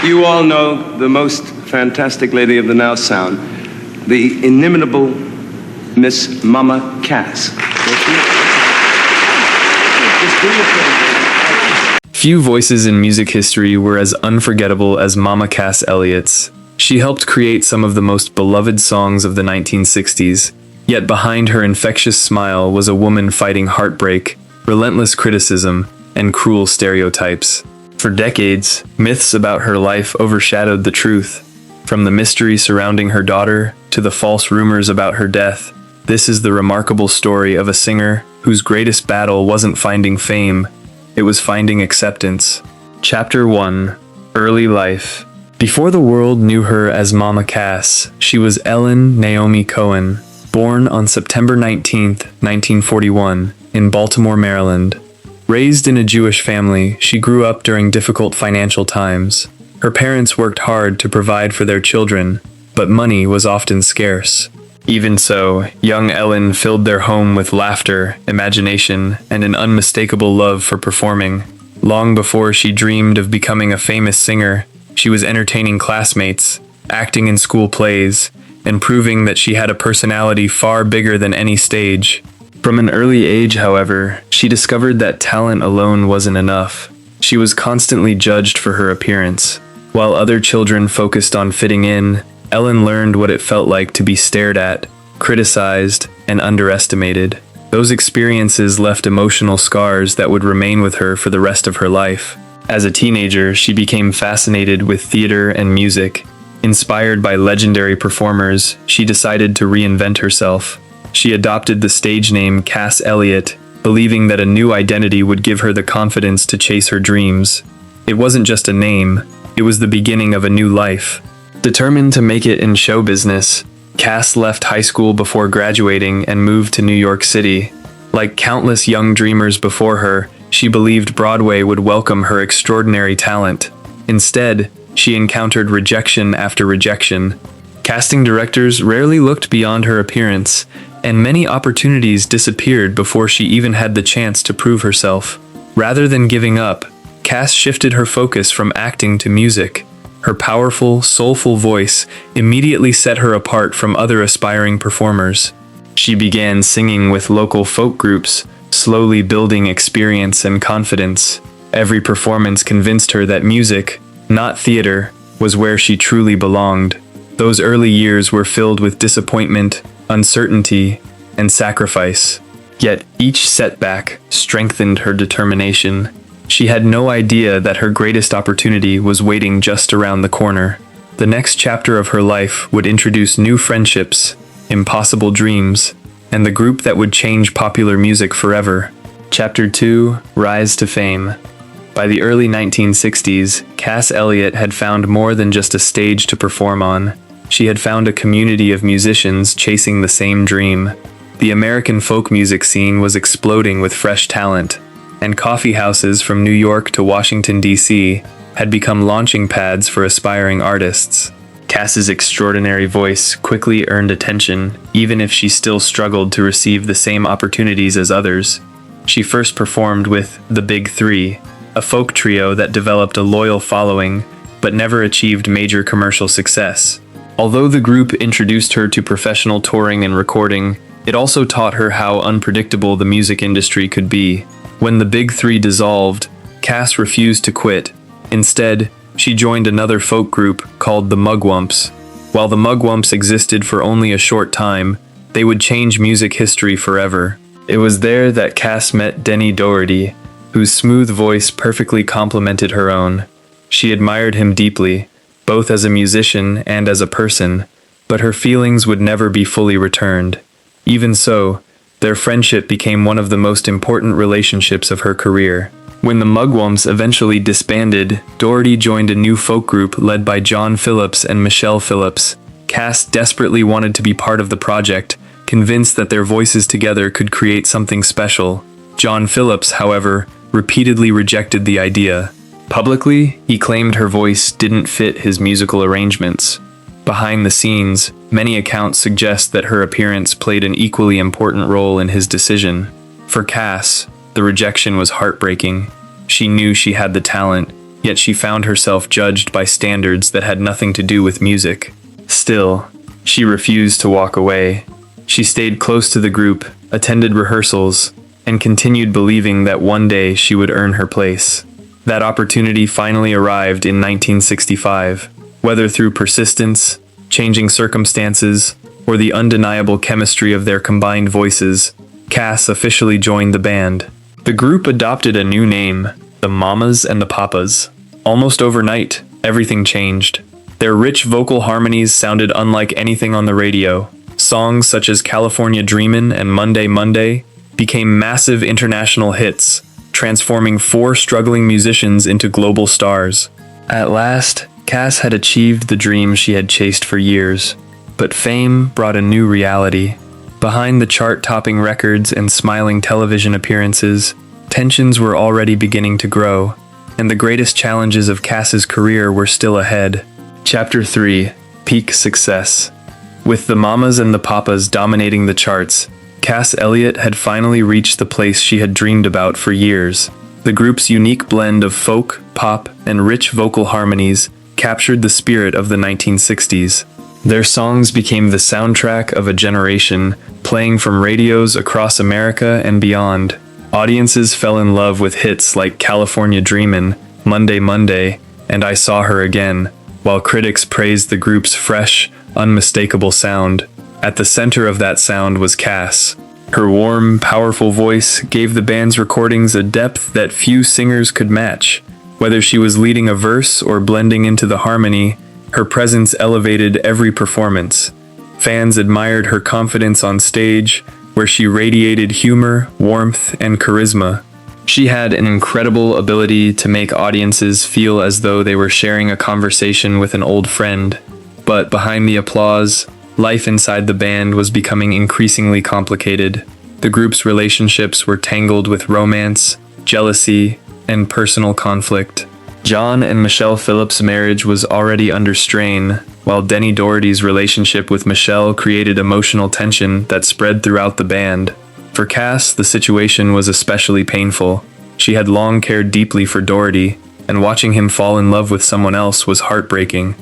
You all know the most fantastic lady of the now sound, the inimitable Miss Mama Cass. Few voices in music history were as unforgettable as Mama Cass Elliott's. She helped create some of the most beloved songs of the 1960s, yet behind her infectious smile was a woman fighting heartbreak, relentless criticism, and cruel stereotypes. For decades, myths about her life overshadowed the truth. From the mystery surrounding her daughter to the false rumors about her death, this is the remarkable story of a singer whose greatest battle wasn't finding fame, it was finding acceptance. Chapter 1: Early Life. Before the world knew her as Mama Cass, she was Ellen Naomi Cohen, born on September 19, 1941, in Baltimore, Maryland. Raised in a Jewish family, she grew up during difficult financial times. Her parents worked hard to provide for their children, but money was often scarce. Even so, young Ellen filled their home with laughter, imagination, and an unmistakable love for performing. Long before she dreamed of becoming a famous singer, she was entertaining classmates, acting in school plays, and proving that she had a personality far bigger than any stage. From an early age, however, she discovered that talent alone wasn't enough. She was constantly judged for her appearance. While other children focused on fitting in, Ellen learned what it felt like to be stared at, criticized, and underestimated. Those experiences left emotional scars that would remain with her for the rest of her life. As a teenager, she became fascinated with theater and music. Inspired by legendary performers, she decided to reinvent herself. She adopted the stage name Cass Elliot, believing that a new identity would give her the confidence to chase her dreams. It wasn't just a name, it was the beginning of a new life. Determined to make it in show business, Cass left high school before graduating and moved to New York City. Like countless young dreamers before her, she believed Broadway would welcome her extraordinary talent. Instead, she encountered rejection after rejection. Casting directors rarely looked beyond her appearance, and many opportunities disappeared before she even had the chance to prove herself. Rather than giving up, Cass shifted her focus from acting to music. Her powerful, soulful voice immediately set her apart from other aspiring performers. She began singing with local folk groups, slowly building experience and confidence. Every performance convinced her that music, not theater, was where she truly belonged. Those early years were filled with disappointment, uncertainty, and sacrifice. Yet each setback strengthened her determination. She had no idea that her greatest opportunity was waiting just around the corner. The next chapter of her life would introduce new friendships, impossible dreams, and the group that would change popular music forever. Chapter 2: Rise to Fame. By the early 1960s, Cass Elliot had found more than just a stage to perform on. She had found a community of musicians chasing the same dream. The American folk music scene was exploding with fresh talent, and coffee houses from New York to Washington, D.C. had become launching pads for aspiring artists. Cass's extraordinary voice quickly earned attention, even if she still struggled to receive the same opportunities as others. She first performed with The Big Three, a folk trio that developed a loyal following, but never achieved major commercial success. Although the group introduced her to professional touring and recording, it also taught her how unpredictable the music industry could be. When the Big Three dissolved, Cass refused to quit. Instead, she joined another folk group called the Mugwumps. While the Mugwumps existed for only a short time, they would change music history forever. It was there that Cass met Denny Doherty, whose smooth voice perfectly complemented her own. She admired him deeply, both as a musician and as a person, but her feelings would never be fully returned. Even so, their friendship became one of the most important relationships of her career. When the Mugwumps eventually disbanded, Doherty joined a new folk group led by John Phillips and Michelle Phillips. Cass desperately wanted to be part of the project, convinced that their voices together could create something special. John Phillips, however, repeatedly rejected the idea. Publicly, he claimed her voice didn't fit his musical arrangements. Behind the scenes, many accounts suggest that her appearance played an equally important role in his decision. For Cass, the rejection was heartbreaking. She knew she had the talent, yet she found herself judged by standards that had nothing to do with music. Still, she refused to walk away. She stayed close to the group, attended rehearsals, and continued believing that one day she would earn her place. That opportunity finally arrived in 1965. Whether through persistence, changing circumstances, or the undeniable chemistry of their combined voices, Cass officially joined the band. The group adopted a new name, the Mamas and the Papas. Almost overnight, everything changed. Their rich vocal harmonies sounded unlike anything on the radio. Songs such as California Dreamin' and Monday Monday became massive international hits, transforming four struggling musicians into global stars. At last, Cass had achieved the dream she had chased for years. But fame brought a new reality. Behind the chart-topping records and smiling television appearances, tensions were already beginning to grow, and the greatest challenges of Cass's career were still ahead. Chapter 3: Peak Success. With the Mamas and the Papas dominating the charts, Cass Elliot had finally reached the place she had dreamed about for years. The group's unique blend of folk, pop, and rich vocal harmonies captured the spirit of the 1960s. Their songs became the soundtrack of a generation, playing from radios across America and beyond. Audiences fell in love with hits like California Dreamin', Monday Monday, and I Saw Her Again, while critics praised the group's fresh, unmistakable sound. At the center of that sound was Cass. Her warm, powerful voice gave the band's recordings a depth that few singers could match. Whether she was leading a verse or blending into the harmony, her presence elevated every performance. Fans admired her confidence on stage, where she radiated humor, warmth, and charisma. She had an incredible ability to make audiences feel as though they were sharing a conversation with an old friend. But behind the applause, life inside the band was becoming increasingly complicated. The group's relationships were tangled with romance, jealousy, and personal conflict. John and Michelle Phillips' marriage was already under strain, while Denny Doherty's relationship with Michelle created emotional tension that spread throughout the band. For Cass, the situation was especially painful. She had long cared deeply for Doherty, and watching him fall in love with someone else was heartbreaking.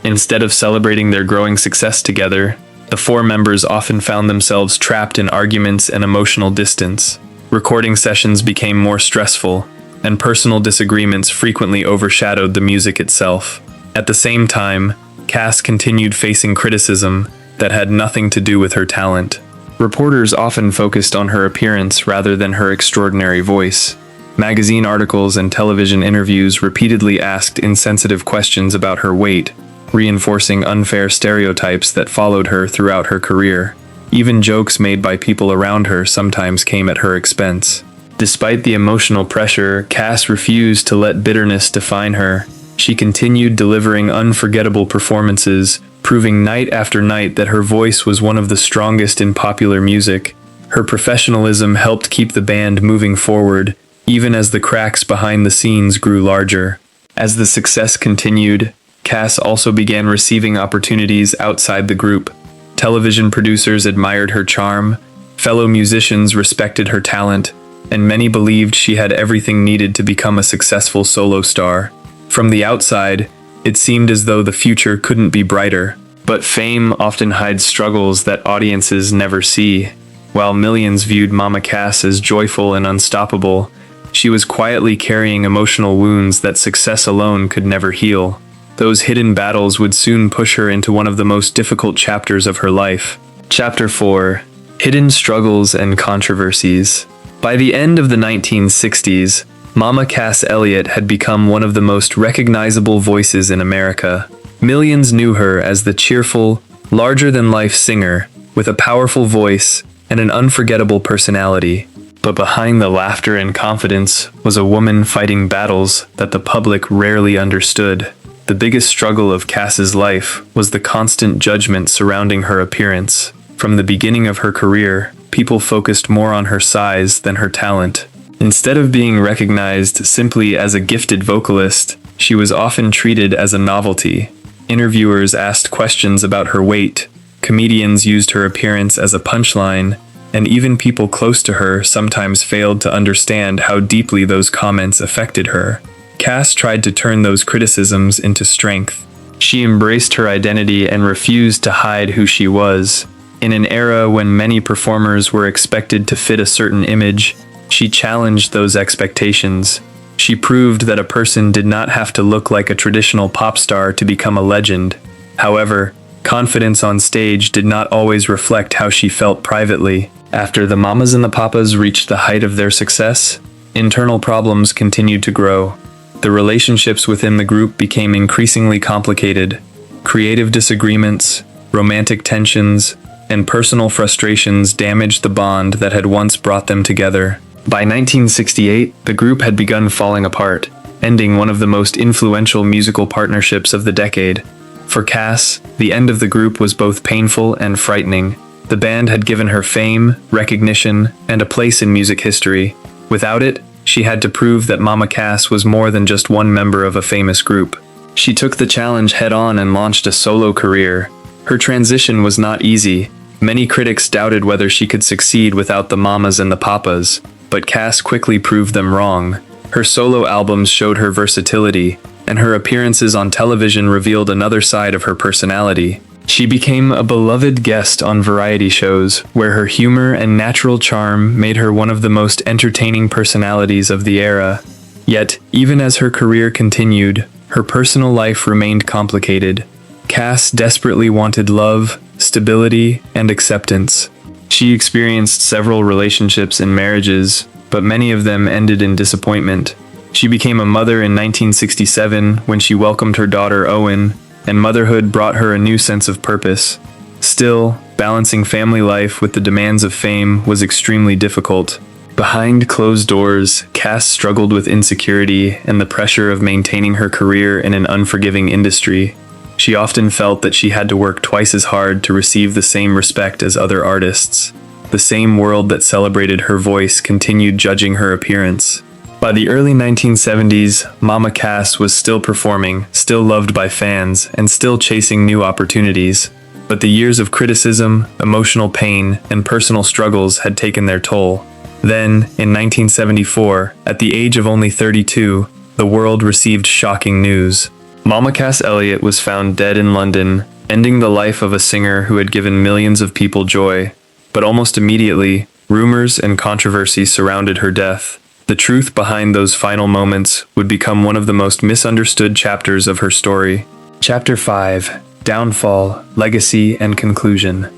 Instead of celebrating their growing success together, the four members often found themselves trapped in arguments and emotional distance. Recording sessions became more stressful, and personal disagreements frequently overshadowed the music itself. At the same time, Cass continued facing criticism that had nothing to do with her talent. Reporters often focused on her appearance rather than her extraordinary voice. Magazine articles and television interviews repeatedly asked insensitive questions about her weight, reinforcing unfair stereotypes that followed her throughout her career. Even jokes made by people around her sometimes came at her expense. Despite the emotional pressure, Cass refused to let bitterness define her. She continued delivering unforgettable performances, proving night after night that her voice was one of the strongest in popular music. Her professionalism helped keep the band moving forward, even as the cracks behind the scenes grew larger. As the success continued, Cass also began receiving opportunities outside the group. Television producers admired her charm, fellow musicians respected her talent, and many believed she had everything needed to become a successful solo star. From the outside, it seemed as though the future couldn't be brighter. But fame often hides struggles that audiences never see. While millions viewed Mama Cass as joyful and unstoppable, she was quietly carrying emotional wounds that success alone could never heal. Those hidden battles would soon push her into one of the most difficult chapters of her life. Chapter 4: Hidden Struggles and Controversies. By the end of the 1960s, Mama Cass Elliot had become one of the most recognizable voices in America. Millions knew her as the cheerful, larger-than-life singer, with a powerful voice and an unforgettable personality. But behind the laughter and confidence was a woman fighting battles that the public rarely understood. The biggest struggle of Cass's life was the constant judgment surrounding her appearance. From the beginning of her career, people focused more on her size than her talent. Instead of being recognized simply as a gifted vocalist, she was often treated as a novelty. Interviewers asked questions about her weight, comedians used her appearance as a punchline, and even people close to her sometimes failed to understand how deeply those comments affected her. Cass tried to turn those criticisms into strength. She embraced her identity and refused to hide who she was. In an era when many performers were expected to fit a certain image, she challenged those expectations. She proved that a person did not have to look like a traditional pop star to become a legend. However, confidence on stage did not always reflect how she felt privately. After the Mamas and the Papas reached the height of their success, internal problems continued to grow. The relationships within the group became increasingly complicated. Creative disagreements, romantic tensions, and personal frustrations damaged the bond that had once brought them together. By 1968, the group had begun falling apart, ending one of the most influential musical partnerships of the decade. For Cass, the end of the group was both painful and frightening. The band had given her fame, recognition, and a place in music history. Without it, she had to prove that Mama Cass was more than just one member of a famous group. She took the challenge head-on and launched a solo career. Her transition was not easy. Many critics doubted whether she could succeed without the Mamas and the Papas, but Cass quickly proved them wrong. Her solo albums showed her versatility, and her appearances on television revealed another side of her personality. She became a beloved guest on variety shows, where her humor and natural charm made her one of the most entertaining personalities of the era. Yet, even as her career continued, her personal life remained complicated. Cass desperately wanted love, stability, and acceptance. She experienced several relationships and marriages, but many of them ended in disappointment. She became a mother in 1967 when she welcomed her daughter Owen, and motherhood brought her a new sense of purpose. Still, balancing family life with the demands of fame was extremely difficult. Behind closed doors, Cass struggled with insecurity and the pressure of maintaining her career in an unforgiving industry. She often felt that she had to work twice as hard to receive the same respect as other artists. The same world that celebrated her voice continued judging her appearance. By the early 1970s, Mama Cass was still performing, still loved by fans, and still chasing new opportunities. But the years of criticism, emotional pain, and personal struggles had taken their toll. Then, in 1974, at the age of only 32, the world received shocking news. Mama Cass Elliot was found dead in London, ending the life of a singer who had given millions of people joy. But almost immediately, rumors and controversy surrounded her death. The truth behind those final moments would become one of the most misunderstood chapters of her story. Chapter 5: Downfall, Legacy, and Conclusion.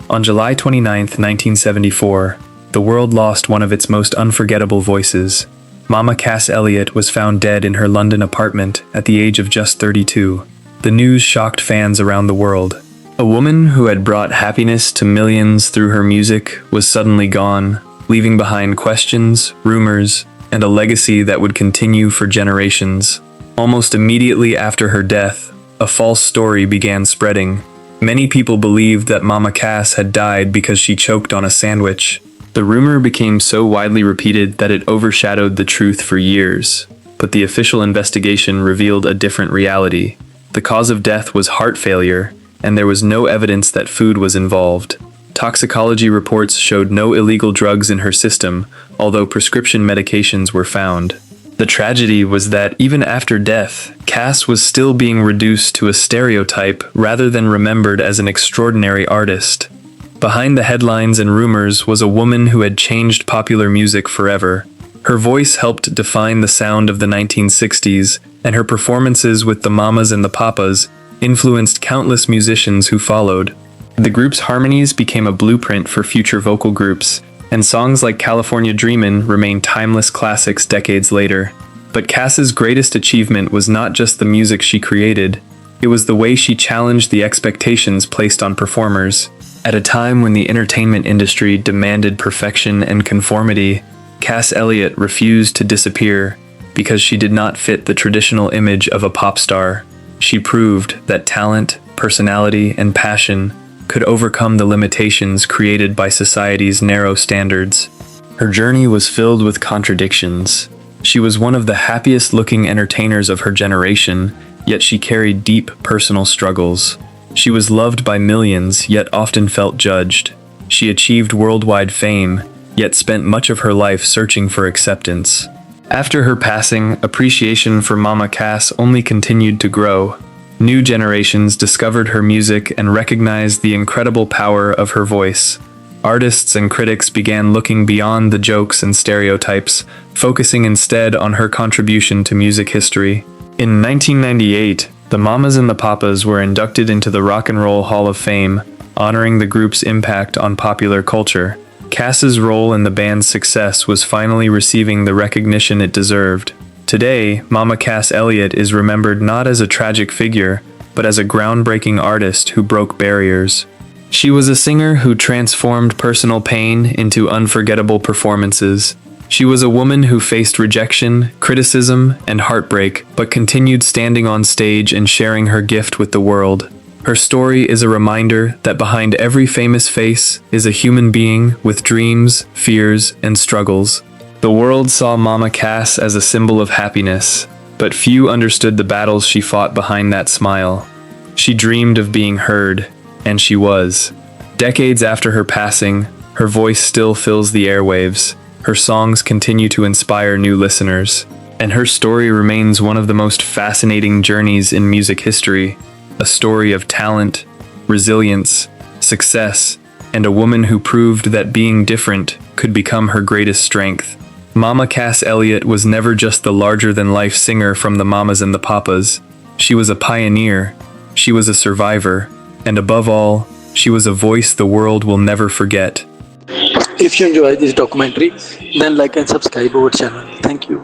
On July 29, 1974, the world lost one of its most unforgettable voices. Mama Cass Elliot was found dead in her London apartment at the age of just 32. The news shocked fans around the world. A woman who had brought happiness to millions through her music was suddenly gone, leaving behind questions, rumors, and a legacy that would continue for generations. Almost immediately after her death, a false story began spreading. Many people believed that Mama Cass had died because she choked on a sandwich. The rumor became so widely repeated that it overshadowed the truth for years. But the official investigation revealed a different reality. The cause of death was heart failure, and there was no evidence that food was involved. Toxicology reports showed no illegal drugs in her system, although prescription medications were found. The tragedy was that even after death, Cass was still being reduced to a stereotype rather than remembered as an extraordinary artist. Behind the headlines and rumors was a woman who had changed popular music forever. Her voice helped define the sound of the 1960s, and her performances with the Mamas and the Papas influenced countless musicians who followed. The group's harmonies became a blueprint for future vocal groups, and songs like California Dreamin' remain timeless classics decades later. But Cass's greatest achievement was not just the music she created, it was the way she challenged the expectations placed on performers. At a time when the entertainment industry demanded perfection and conformity, Cass Elliot refused to disappear because she did not fit the traditional image of a pop star. She proved that talent, personality, and passion could overcome the limitations created by society's narrow standards. Her journey was filled with contradictions. She was one of the happiest-looking entertainers of her generation, yet she carried deep personal struggles. She was loved by millions, yet often felt judged. She achieved worldwide fame, yet spent much of her life searching for acceptance. After her passing, appreciation for Mama Cass only continued to grow. New generations discovered her music and recognized the incredible power of her voice. Artists and critics began looking beyond the jokes and stereotypes, focusing instead on her contribution to music history. In 1998, the Mamas and the Papas were inducted into the Rock and Roll Hall of Fame, honoring the group's impact on popular culture. Cass's role in the band's success was finally receiving the recognition it deserved. Today, Mama Cass Elliot is remembered not as a tragic figure, but as a groundbreaking artist who broke barriers. She was a singer who transformed personal pain into unforgettable performances. She was a woman who faced rejection, criticism, and heartbreak, but continued standing on stage and sharing her gift with the world. Her story is a reminder that behind every famous face is a human being with dreams, fears, and struggles. The world saw Mama Cass as a symbol of happiness, but few understood the battles she fought behind that smile. She dreamed of being heard, and she was. Decades after her passing, her voice still fills the airwaves. Her songs continue to inspire new listeners, and her story remains one of the most fascinating journeys in music history. A story of talent, resilience, success, and a woman who proved that being different could become her greatest strength. Mama Cass Elliot was never just the larger-than-life singer from the Mamas and the Papas. She was a pioneer, she was a survivor, and above all, she was a voice the world will never forget. If you enjoy this documentary, then like and subscribe our channel. Thank you.